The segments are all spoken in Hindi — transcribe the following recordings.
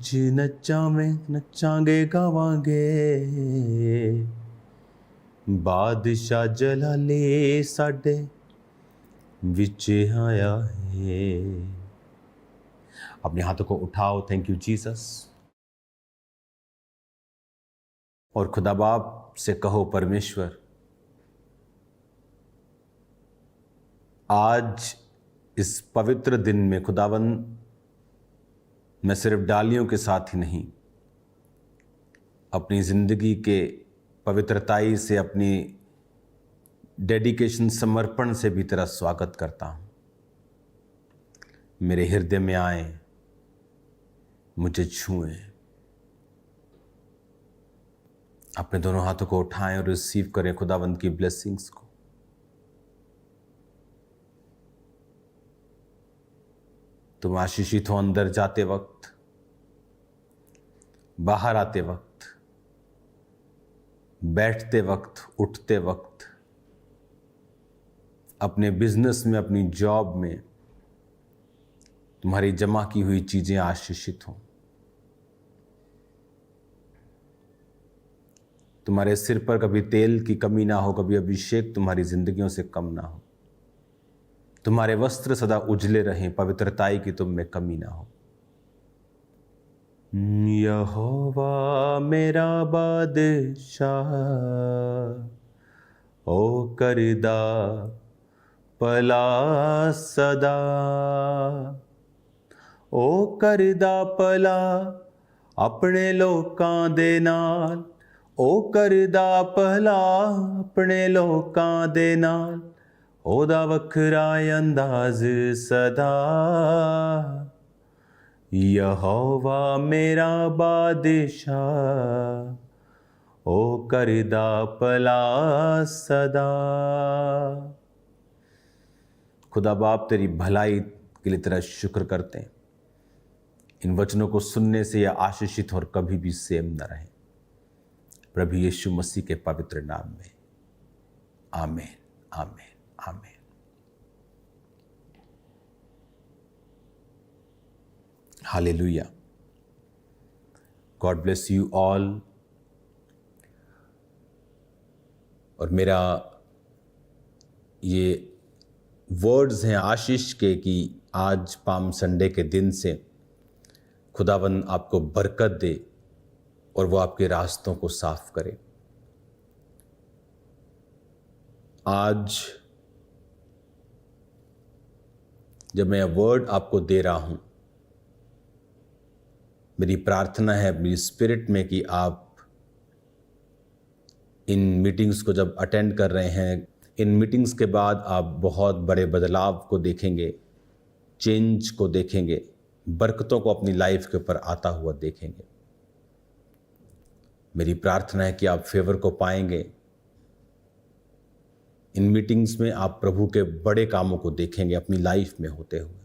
विच नचावें नचांगे गावांगे, बादशाह जलाले साडे विच आया है। अपने हाथों को उठाओ, थैंक यू जीसस। और खुदा बाप से कहो, परमेश्वर आज इस पवित्र दिन में खुदावन, मैं सिर्फ डालियों के साथ ही नहीं, अपनी ज़िंदगी के पवित्रताई से, अपनी डेडिकेशन, समर्पण से भी तेरा स्वागत करता हूँ। मेरे हृदय में आए, मुझे छुएं। अपने दोनों हाथों को उठाएं और रिसीव करें खुदावंद की ब्लेसिंग्स को। तुम आशीषित हो अंदर जाते वक्त, बाहर आते वक्त, बैठते वक्त, उठते वक्त, अपने बिजनेस में, अपनी जॉब में तुम्हारी जमा की हुई चीजें आशीषित हों। तुम्हारे सिर पर कभी तेल की कमी ना हो, कभी अभिषेक तुम्हारी जिंदगियों से कम ना हो। तुम्हारे वस्त्र सदा उजले रहें, पवित्रताई की तुम में कमी ना हो। यहोवा मेरा बादशाह, ओ करदा भला सदा, ओ करदा भला अपने लोकां दे नाल, ओ करदा भला अपने लोकां दे नाल, ओदा वखरा अंदाज सदा। यहोवा मेरा बादशाह, ओ करदा भला सदा। खुदा बाप तेरी भलाई के लिए तेरा शुक्र करते हैं। इन वचनों को सुनने से यह आशीषित और कभी भी सेम न रहे, प्रभु यीशु मसीह के पवित्र नाम में, आमीन, आमीन, आमीन। Hallelujah. God bless you all. और मेरा ये वर्ड्स हैं आशीष के कि आज पाम संडे के दिन से खुदावन आपको बरकत दे और वो आपके रास्तों को साफ करे। आज जब मैं वर्ड आपको दे रहा हूं, मेरी प्रार्थना है मेरी स्पिरिट में कि आप इन मीटिंग्स को जब अटेंड कर रहे हैं, इन मीटिंग्स के बाद आप बहुत बड़े बदलाव को देखेंगे, चेंज को देखेंगे, बरकतों को अपनी लाइफ के ऊपर आता हुआ देखेंगे। मेरी प्रार्थना है कि आप फेवर को पाएंगे। इन मीटिंग्स में आप प्रभु के बड़े कामों को देखेंगे अपनी लाइफ में होते हुए।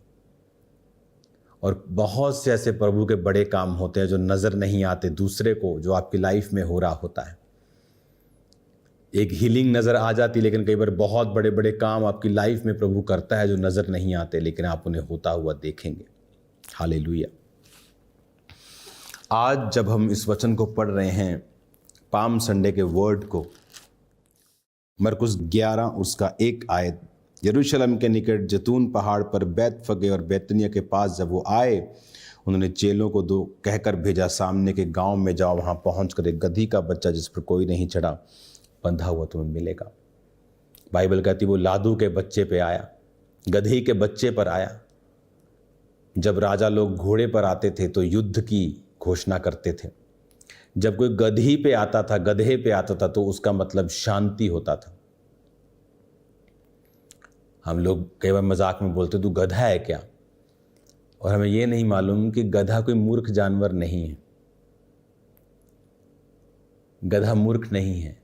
और बहुत से ऐसे प्रभु के बड़े काम होते हैं जो नज़र नहीं आते दूसरे को, जो आपकी लाइफ में हो रहा होता है। एक हीलिंग नज़र आ जाती, लेकिन कई बार बहुत बड़े बड़े काम आपकी लाइफ में प्रभु करता है जो नज़र नहीं आते, लेकिन आप उन्हें होता हुआ देखेंगे। हालेलुया। आज जब हम इस वचन को पढ़ रहे हैं, पाम संडे के वर्ड को, मरकुस 11 उसका 1 आयत, यरूशलेम के निकट जैतून पहाड़ पर बैतफगे और बैतनिया के पास जब वो आए, उन्होंने चेलों को दो कहकर भेजा, सामने के गांव में जाओ, वहां पहुंचकर एक गधी का बच्चा जिस पर कोई नहीं चढ़ा बंधा हुआ तुम्हें मिलेगा। बाइबल कहती वो लादू के बच्चे पे आया, गधी के बच्चे पर आया। जब राजा लोग घोड़े पर आते थे तो युद्ध की घोषणा करते थे। जब कोई गधी पे आता था, गधे पे आता था, तो उसका मतलब शांति होता था। हम लोग कई बार मजाक में बोलते तू गधा है क्या, और हमें यह नहीं मालूम कि गधा कोई मूर्ख जानवर नहीं है। गधा मूर्ख नहीं है।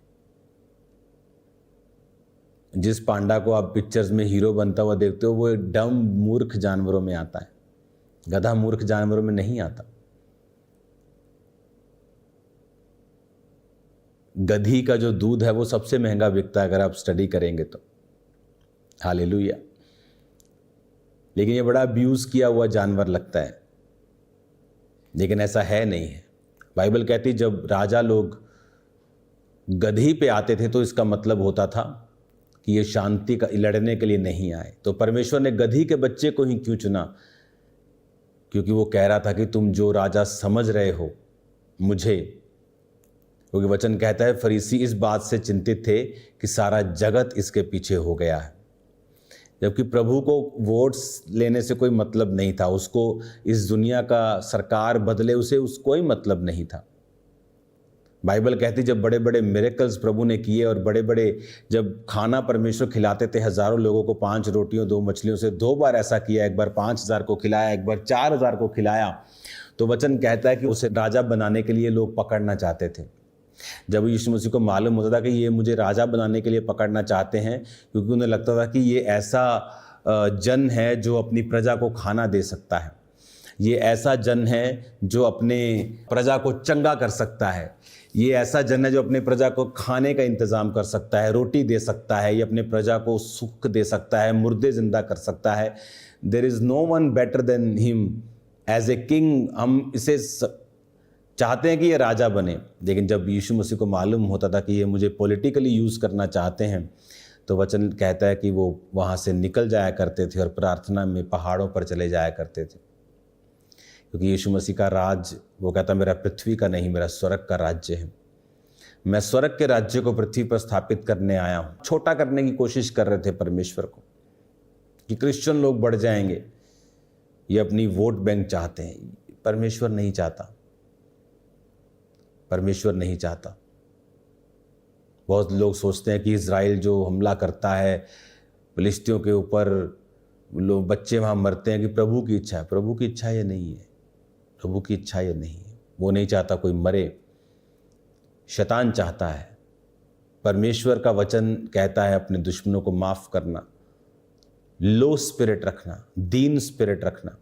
जिस पांडा को आप पिक्चर्स में हीरो बनता हुआ देखते हो, वो डम मूर्ख जानवरों में आता है। गधा मूर्ख जानवरों में नहीं आता। गधी का जो दूध है वो सबसे महंगा बिकता है अगर आप स्टडी करेंगे तो। हालेलुया। लेकिन ये बड़ा अब्यूज किया हुआ जानवर लगता है। लेकिन ऐसा है नहीं है। बाइबल कहती जब राजा लोग गधी पे आते थे तो इसका मतलब होता था कि ये शांति का लड़ने के लिए नहीं आए। तो परमेश्वर ने गधी के बच्चे को ही क्यों चुना? क्योंकि वो कह रहा था कि तुम जो राजा समझ रहे हो मुझे, क्योंकि वचन कहता है फरीसी इस बात से चिंतित थे कि सारा जगत इसके पीछे हो गया है, जबकि प्रभु को वोट्स लेने से कोई मतलब नहीं था, उसको इस दुनिया का सरकार बदले उसे कोई मतलब नहीं था। बाइबल कहती जब बड़े बड़े मिरेकल्स प्रभु ने किए और बड़े बड़े जब खाना परमेश्वर खिलाते थे हजारों लोगों को 5 रोटियों 2 मछलियों से, 2 बार ऐसा किया, एक बार 5000 को खिलाया, एक बार 4000 को खिलाया, तो वचन कहता है कि उसे राजा बनाने के लिए लोग पकड़ना चाहते थे। जब यीशु मसीह को मालूम होता था कि ये मुझे राजा बनाने के लिए पकड़ना चाहते हैं, क्योंकि उन्हें लगता था कि ये ऐसा जन है जो अपनी प्रजा को खाना दे सकता है, ये ऐसा जन है जो अपने प्रजा को चंगा कर सकता है, ये ऐसा जन है जो अपने प्रजा को खाने का इंतज़ाम कर सकता है, रोटी दे सकता है, ये अपने प्रजा को सुख दे सकता है, मुर्दे जिंदा कर सकता है। There is no one better than him as a king. हम इसे चाहते हैं कि ये राजा बने, लेकिन जब यीशु मसीह को मालूम होता था कि ये मुझे पॉलिटिकली यूज़ करना चाहते हैं, तो वचन कहता है कि वो वहाँ से निकल जाया करते थे और प्रार्थना में पहाड़ों पर चले जाया करते थे। क्योंकि यीशु मसीह का राज, वो कहता मेरा पृथ्वी का नहीं, मेरा स्वर्ग का राज्य है। मैं स्वर्ग के राज्य को पृथ्वी पर स्थापित करने आया हूँ। छोटा करने की कोशिश कर रहे थे परमेश्वर को कि क्रिश्चियन लोग बढ़ जाएंगे, ये अपनी वोट बैंक चाहते हैं। परमेश्वर नहीं चाहता, परमेश्वर नहीं चाहता। बहुत लोग सोचते हैं कि इज़राइल जो हमला करता है फिलिस्तियों के ऊपर, लोग बच्चे वहाँ मरते हैं कि प्रभु की इच्छा है। प्रभु की इच्छा ये नहीं है, प्रभु की इच्छा ये नहीं है। वो नहीं चाहता कोई मरे, शैतान चाहता है। परमेश्वर का वचन कहता है अपने दुश्मनों को माफ़ करना, लो स्पिरिट रखना, दीन स्पिरिट रखना,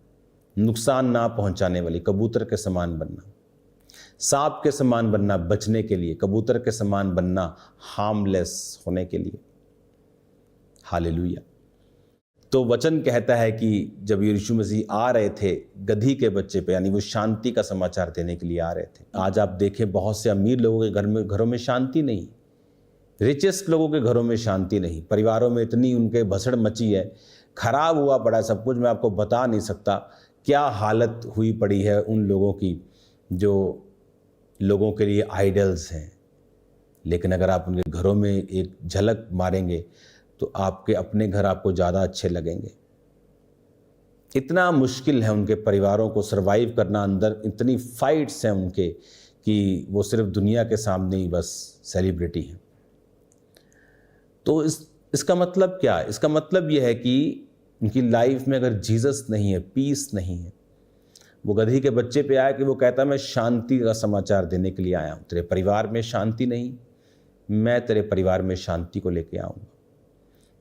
नुकसान ना पहुंचाने वाली, कबूतर के समान बनना, सांप के समान बनना बचने के लिए, कबूतर के समान बनना हार्मलेस होने के लिए। हालेलुया। तो वचन कहता है कि जब यीशु मसीह आ रहे थे गधी के बच्चे पे, यानी वो शांति का समाचार देने के लिए आ रहे थे। आज आप देखें बहुत से अमीर लोगों के घरों में शांति नहीं, रिचेस्ट लोगों के घरों में शांति नहीं, परिवारों में इतनी उनके भसड़ मची है, खराब हुआ पड़ा सब कुछ। मैं आपको बता नहीं सकता क्या हालत हुई पड़ी है उन लोगों की जो लोगों के लिए आइडल्स हैं। लेकिन अगर आप उनके घरों में एक झलक मारेंगे तो आपके अपने घर आपको ज़्यादा अच्छे लगेंगे। इतना मुश्किल है उनके परिवारों को सरवाइव करना, अंदर इतनी फाइट्स हैं उनके कि वो सिर्फ दुनिया के सामने ही बस सेलिब्रिटी हैं। तो इसका मतलब क्या है? इसका मतलब यह है कि उनकी लाइफ में अगर जीसस नहीं है, पीस नहीं है। वो गधी के बच्चे पे आया कि वो कहता मैं शांति का समाचार देने के लिए आया हूँ। तेरे परिवार में शांति नहीं, मैं तेरे परिवार में शांति को लेके आऊँगा।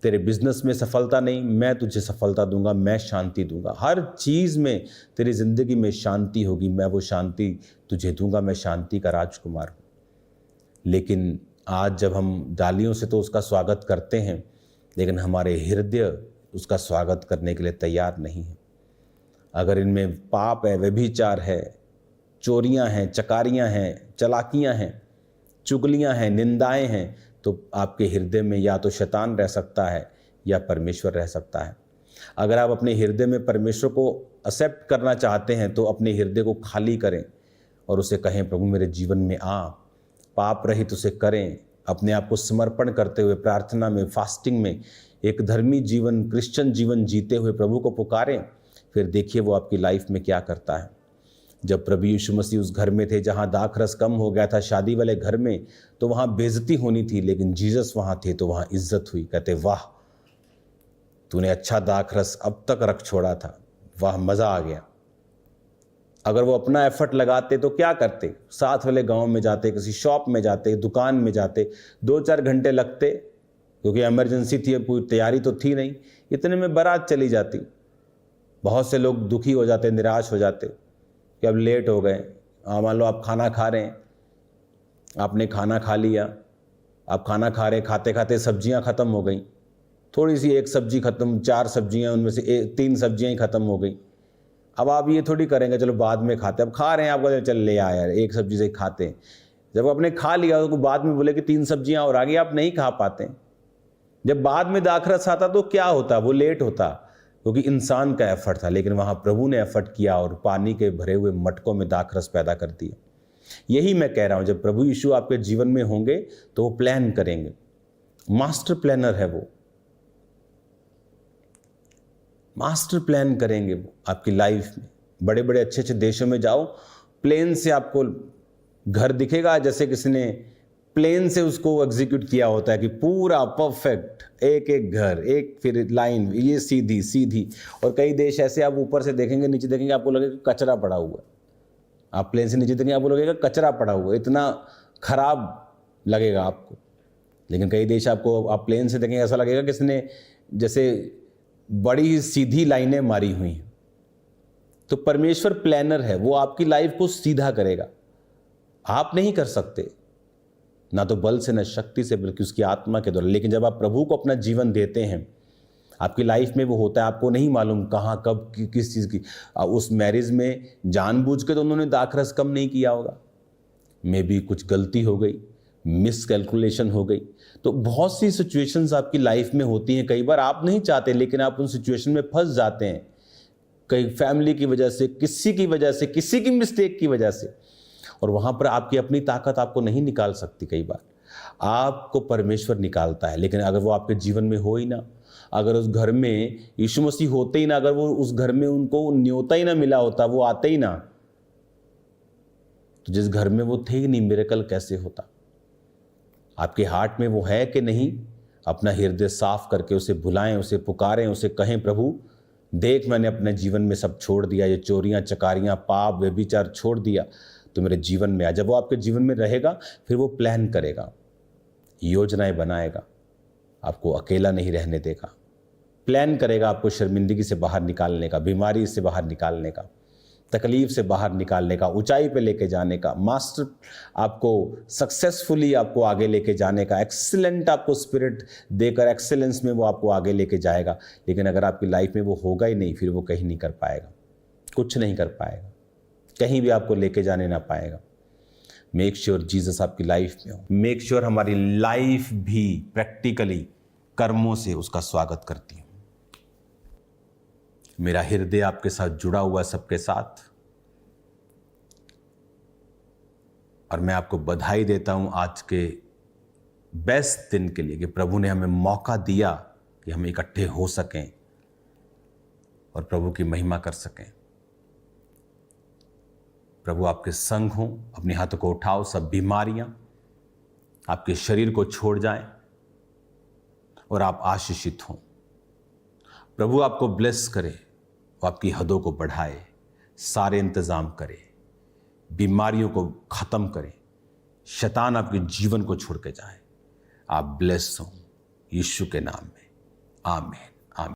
तेरे बिजनेस में सफलता नहीं, मैं तुझे सफलता दूंगा, मैं शांति दूंगा। हर चीज़ में तेरी ज़िंदगी में शांति होगी, मैं वो शांति तुझे दूंगा। मैं शांति का राजकुमार हूँ। लेकिन आज जब हम डालियों से तो उसका स्वागत करते हैं, लेकिन हमारे हृदय उसका स्वागत करने के लिए तैयार नहीं है। अगर इनमें पाप है, व्यभिचार है, चोरियां हैं, चकारियां हैं, चलाकियां हैं, चुगलियां हैं, निंदाएं हैं, तो आपके हृदय में या तो शैतान रह सकता है या परमेश्वर रह सकता है। अगर आप अपने हृदय में परमेश्वर को एक्सेप्ट करना चाहते हैं तो अपने हृदय को खाली करें और उसे कहें प्रभु मेरे जीवन में आ, पाप रहित उसे करें। अपने आप को समर्पण करते हुए प्रार्थना में, फास्टिंग में एक धर्मी जीवन, क्रिश्चियन जीवन जीते हुए प्रभु को पुकारें। फिर देखिए वो आपकी लाइफ में क्या करता है। जब प्रभु यीशु मसीह उस घर में थे जहाँ दाखरस कम हो गया था, शादी वाले घर में, तो वहाँ बेइज्जती होनी थी, लेकिन जीसस वहाँ थे तो वहाँ इज्जत हुई। कहते वाह तूने अच्छा दाखरस अब तक रख छोड़ा था, वाह मज़ा आ गया। अगर वो अपना एफर्ट लगाते तो क्या करते? साथ वाले गांव में जाते, किसी शॉप में जाते, दुकान में जाते, 2-4 घंटे लगते, क्योंकि इमरजेंसी थी, पूरी तैयारी तो थी नहीं, इतने में बारात चली जाती। बहुत से लोग दुखी हो जाते, निराश हो जाते कि अब लेट हो गए। मान लो आप खाना खा रहे हैं, आपने खाना खा लिया, आप खाना खा रहे, खाते खाते सब्जियां ख़त्म हो गई, थोड़ी सी एक सब्जी ख़त्म, 4 सब्जियां, उनमें से 3 सब्जियां ही ख़त्म हो गई। अब आप ये थोड़ी करेंगे चलो बाद में खाते, अब खा रहे हैं, आपको चल ले आया यार एक सब्जी से ही खाते हैं। जब आपने खा लिया तो बाद में बोले कि 3 सब्जियां और आ गई, आप नहीं खा पाते। जब बाद में दाखरस आता तो क्या होता, वो लेट होता, क्योंकि इंसान का एफर्ट था, लेकिन वहां प्रभु ने एफर्ट किया और पानी के भरे हुए मटकों में दाखरस पैदा कर दिया। यही मैं कह रहा हूं, जब प्रभु यीशु आपके जीवन में होंगे तो वो प्लान करेंगे, मास्टर प्लानर है वो, मास्टर प्लान करेंगे वो आपकी लाइफ में। बड़े बड़े अच्छे अच्छे देशों में जाओ, प्लेन से आपको घर दिखेगा, जैसे किसी ने प्लेन से उसको एग्जीक्यूट किया होता है कि पूरा परफेक्ट, एक एक घर, एक फिर लाइन, ये सीधी सीधी। और कई देश ऐसे आप ऊपर से देखेंगे, नीचे देखेंगे, आपको लगेगा कचरा पड़ा हुआ है। आप प्लेन से नीचे देखेंगे, आपको लगेगा कचरा पड़ा हुआ है, इतना खराब लगेगा आपको। लेकिन कई देश आपको, आप प्लेन से देखेंगे, ऐसा लगेगा किसी ने जैसे बड़ी सीधी लाइनें मारी हुई हैं। तो परमेश्वर प्लानर है, वो आपकी लाइफ को सीधा करेगा। आप नहीं कर सकते, ना तो बल से, ना शक्ति से, बल्कि उसकी आत्मा के द्वारा। लेकिन जब आप प्रभु को अपना जीवन देते हैं, आपकी लाइफ में वो होता है। आपको नहीं मालूम कहाँ कब किस चीज़ की, उस मैरिज में जानबूझ के तो उन्होंने दाखरस कम नहीं किया होगा, मे बी कुछ गलती हो गई, मिस कैलकुलेशन हो गई। तो बहुत सी सिचुएशंस आपकी लाइफ में होती हैं, कई बार आप नहीं चाहते लेकिन आप उन सिचुएशन में फंस जाते हैं, कई फैमिली की वजह से, किसी की वजह से, किसी की मिस्टेक की वजह से। और वहां पर आपकी अपनी ताकत आपको नहीं निकाल सकती, कई बार आपको परमेश्वर निकालता है। लेकिन अगर वो आपके जीवन में हो ही ना, अगर उस घर में यीशु मसीह होते ही ना, अगर वो उस घर में उनको न्योता ही ना मिला होता, वो आते ही ना, तो जिस घर में वो थे ही नहीं, मिरेकल कैसे होता। आपके हार्ट में वो है कि नहीं, अपना हृदय साफ करके उसे बुलाएं, उसे पुकारें, उसे कहें, प्रभु देख मैंने अपने जीवन में सब छोड़ दिया, ये चोरियां चकारियां पाप व्यभिचार छोड़ दिया, तो मेरे जीवन में आ। जब वो आपके जीवन में रहेगा, फिर वो प्लान करेगा, योजनाएं बनाएगा, आपको अकेला नहीं रहने देगा, प्लान करेगा आपको शर्मिंदगी से बाहर निकालने का, बीमारी से बाहर निकालने का, तकलीफ से बाहर निकालने का, ऊंचाई पे लेके जाने का, मास्टर आपको सक्सेसफुली आपको आगे लेके जाने का, एक्सीलेंट आपको स्पिरिट देकर एक्सीलेंस में वो आपको आगे लेके जाएगा। लेकिन अगर आपकी लाइफ में वो होगा ही नहीं, फिर वो कहीं नहीं कर पाएगा, कुछ नहीं कर पाएगा, कहीं भी आपको लेके जाने ना पाएगा। मेक श्योर जीसस आपकी लाइफ में हो। मेक श्योर हमारी लाइफ भी प्रैक्टिकली कर्मों से उसका स्वागत करती है। मेरा हृदय आपके साथ जुड़ा हुआ है, सबके साथ, और मैं आपको बधाई देता हूं आज के बेस्ट दिन के लिए कि प्रभु ने हमें मौका दिया कि हम इकट्ठे हो सकें और प्रभु की महिमा कर सकें। प्रभु आपके संग हों, अपने हाथों को उठाओ, सब बीमारियां आपके शरीर को छोड़ जाएं और आप आशीषित हों। प्रभु आपको ब्लेस करे, वो आपकी हदों को बढ़ाए, सारे इंतजाम करे, बीमारियों को खत्म करे, शैतान आपके जीवन को छोड़ के जाए। आप ब्लेस हों यीशु के नाम में, आमीन।